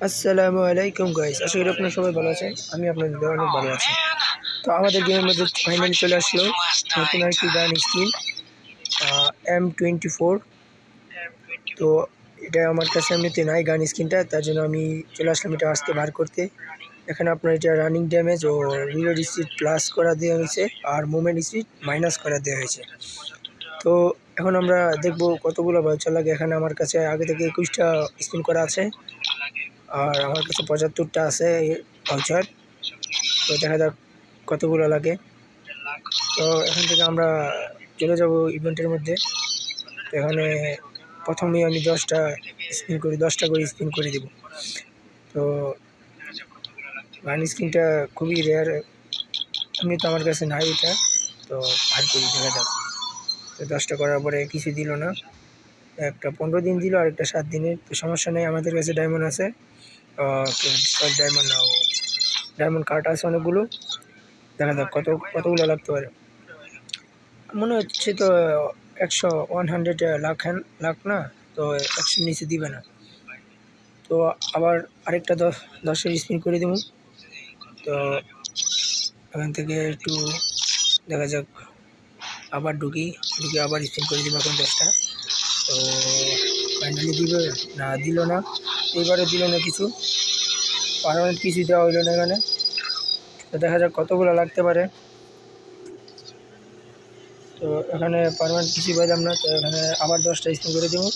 আসসালামু আলাইকুম গাইস, আশা করি আপনারা সবাই ভালো আছেন। আমি আপনাদের দোয়ায় অনেক ভালো আছি। তো আমাদের গেমের মধ্যে ফাইনালি চলে আসলো নতুন আরেকটি গান স্কিন M24। তো এটা আমার কাছে এমনিতে নাই গান স্কিনটা, তার জন্য আমি চলে আসলাম এটা আজকে বার করতে। এখানে আপনার এটা রানিং ড্যামেজ ও রিলোড স্পিড প্লাস করা দেওয়া হয়েছে আর মুভমেন্ট স্পিড মাইনাস করা দেওয়া হয়েছে। তো এখন আমরা দেখব কতগুলো ভাউচার লাগে। এখানে আমার কাছে আগে থেকে 21টা স্পিন করা আছে আর আমার কাছে 75টা আছে ভাউচার। তো দেখা যাক কতগুলো লাগে। তো এখান থেকে আমরা চলে যাব ইভেন্টের মধ্যে। তো এখানে প্রথমেই আমি 10টা করে স্পিন করে দেব। তো গান স্কিনটা খুবই রেয়ার, এমনি তো আমার কাছে নাই এটা। তো ভাগ করি, দেখা যাক। তো 10টা করার পরে কিছু দিল না, একটা 15 দিন দিল আর একটা 7 দিনের। তো সমস্যা নেই, আমাদের কাছে ডায়মন্ড আছে, ডায়মন্ড কার্ড আছে অনেকগুলো। দেখা যাক কতগুলো লাগতে পারে। মনে হচ্ছে তো 100 লাখ না, তো 100 নিচে দিবে না। তো আবার আরেকটা 10 স্পিন করে দেবো। তো এখান থেকে একটু দেখা যাক, আবার ঢুকে আবার স্পিন করে দেবো এখন 10টা। তো ফাইনালি দিবে না, দিল না। এবারে দিল না কিছু, পারমানেন্ট কিছু দেওয়া হইলো না এখানে। তো দেখা যাক কতগুলো লাগতে পারে। তো এখানে পারমানেন্ট কিছু পাইলাম না, তো এখানে আবার 10টা স্পিন করে দেবো।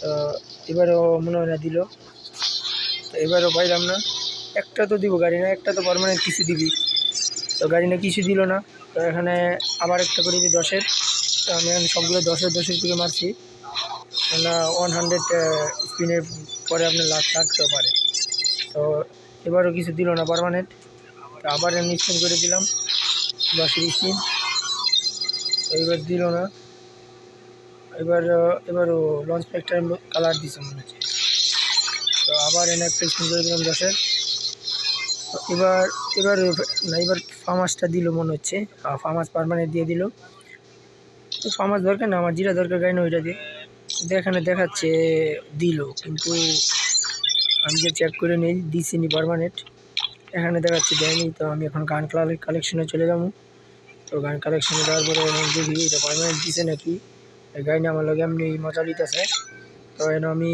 তো এবারেও মনে হয় না দিল। তো এবারও পাইলাম না, একটা তো দিব গাড়ি না, একটা তো পারমানেন্ট কিছু দিবি। তো গাড়ি না কিছু দিল না। তো এখানে আবার একটা করে দিই 10-এর। তো আমি এখন সবগুলো 10-এর করে মারছি, না 100 স্পিনের পরে আপনার লাগতেও পারে। তো এবারও কিছু দিল না পারমানেন্ট। তো আবার আমি স্পিন করে দিলাম 10-এর স্পিন। তো এবার দিল না। এবারও লঞ্চ প্যাকটার কালার দিছে মনে হচ্ছে। তো আবার এনে একটা স্পিন করে দিলাম 10-এর। এবার না, এবার ফার্মাসটা দিল মনে হচ্ছে। ফার্মাস পারমানেন্ট দিয়ে দিল। তো ফার্মাস দরকার না, আমার যেটা দরকার গাড়ি না ওইটা দিয়ে। এখানে দেখাচ্ছে দিল, কিন্তু আমি যে চেক করে নিই দিছি নি পারমানেন্ট, এখানে দেখাচ্ছে দেয়নি। তো আমি এখন গান কালেকশনে চলে যাবো। তো গান কালেকশনে যাওয়ার পরে দেখি এটা পারমানেন্ট দিছে নাকি। গাড়ি না আমার লগে এমনি মজা দিতেছে। তো এখন আমি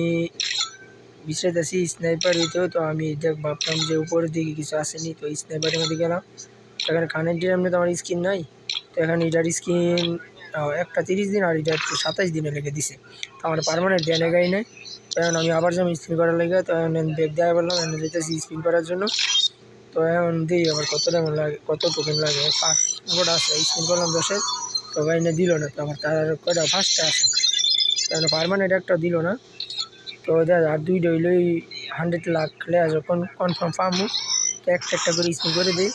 বিষয়তেছি স্নাইপার হইতেও। তো আমি ভাবলাম যে উপরের দিকে কিছু আসেনি, তো স্নাইপারের মধ্যে গেলাম। এখানে কানেক্টের এমনি তো আমার স্কিন নাই। তো এখানে এটার স্কিন একটা 30 দিন আর এটা একটু 27 দিনে লেগে দিছে। তো আমার পারমানেন্ট দেয় গাড়ি নেই। তখন আমি আবার যেমন স্পিন করার লেগে, তো এখন ব্যাগ দেওয়া বললাম, এখন যেতেছি স্পিন করার জন্য। তো এখন দিই আবার কত টাকা লাগে, কত টোকেন লাগে। 5 আছে, স্পিন করলাম 10-এর। তো গাড়ি না দিল না। তো আমার তার কয়টা 5টা আছে, কারণ পারমানেন্ট একটা দিল না। তো দেখ আর 2টা হইলেই 100 লাখ লেয়া যখন কনফার্ম পাবো। তো একটা করে স্পিন করে দিই,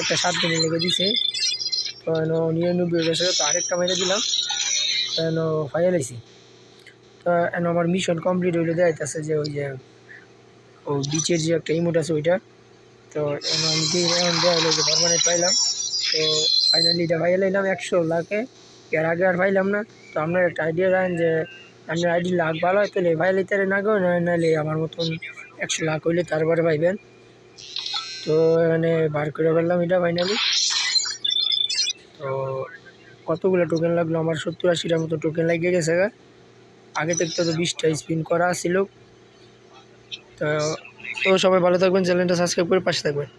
একটা 7 দিনে লেগে দিছে। তো 99 হয়ে গেছে। তো আরেকটা মেরে দিলাম, তো ফাইনালাইছি। তো আমার মিশন কমপ্লিট হইলে দেখাইতেছে যে ওই যে বিচের যে একটা ইমোট আছে ওইটা। তো আমি এখন দেওয়া হলো যে পারমানেন্ট পাইলাম। তো ফাইনালি এটা ফাইলাইলাম 100 লাখে। এর আগে আর পাইলাম না। তো আপনার একটা আইডিয়া দেন যে আপনার আইডি লাখ ভালো হয় তাহলে ফাইলাইতে না গো, নাহলে আমার মতন 100 লাখ হইলে তারপরে পাইবেন। তো এখানে বার করে ফেললাম এটা ফাইনালি। তো কতগুলো টোকেন লাগলো, আমার 70-80টার মতো টোকেন লাগিয়ে গেছে। আগে থেকে তো 20টা স্পিন করা ছিল। তো সবাই ভালো থাকবেন, চ্যানেলটা সাবস্ক্রাইব করে পাশে থাকবেন।